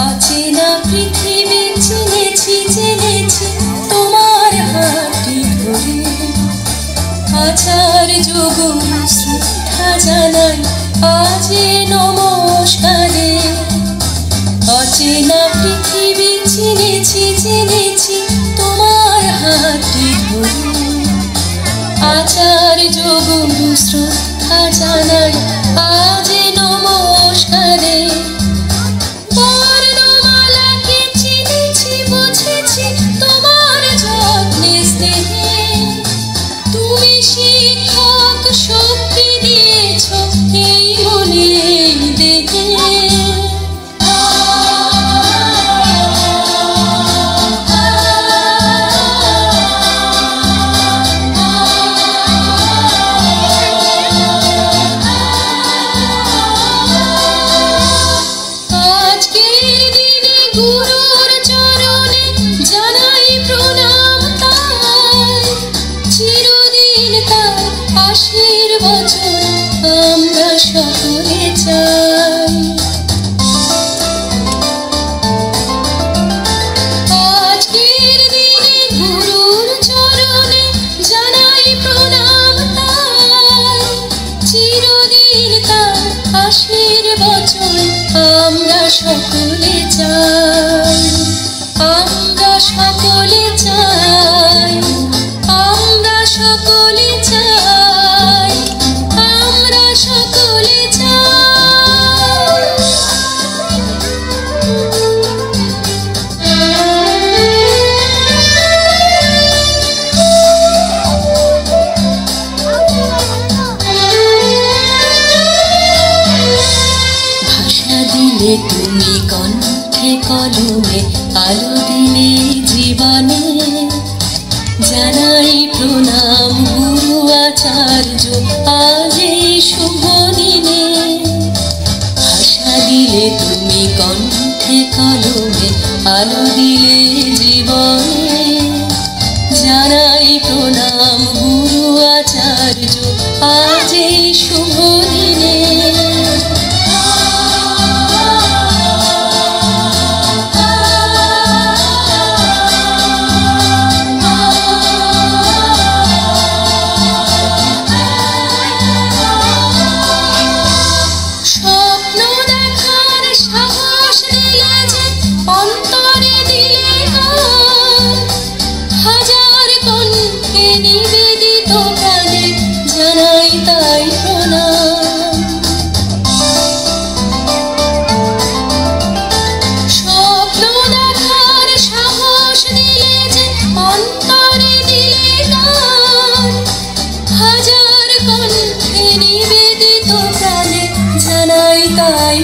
অচেনা পৃথিবী চিনেছি জেনেছি তোমার হাতটি ধরে। আচার্য গুরু শ্রদ্ধা জানাই আজে নমস্কারে। অচেনা পৃথিবী চিনেছি জেনেছি তোমার হাতটি ধরে। আচার্য গুরু শ্রদ্ধা জানাই আজে নমস্কারে। বর্ণমালাকে চিনেছি বুঝেছি তোমার যত্নে স্নেহে। তুমি শিক্ষক শক্তি দিয়েছ এই মনে এই দেহে। গুরুর চরণে জানাই প্রণাম তাই। চিরদিন তার আশীর্বচন আমরা সকলে চাই। আজকের দিনে গুরুর চরণে জানাই প্রণাম তাই। চিরদিন তার আশীর্বচন আমরা সকলে চাই। আমরা সকলে চাই। আমরা সকলে চাই। আমরা সকলে চাই। ভাষা দিলে তুমি কণ্ঠে কলমে আলো দিলে জীবনে। জানাই প্রণাম গুরু আচার্য আজ এই শুভ দিনে। ভাষা দিলে তুমি কণ্ঠে কলমে আলো দিলে জীবনে। জানাই প্রণাম গুরু আচার্য আজ এই শুভ দিনে। অন্তরে দিলে হাজার কণ্ঠে নিবেদিত প্রাণে জানাই তাই প্রণাম। স্বপ্ন দেখার সাহস দিলে যে অন্তরে দিলে হাজার কণ্ঠে নিবেদিত প্রাণে জানাই তাই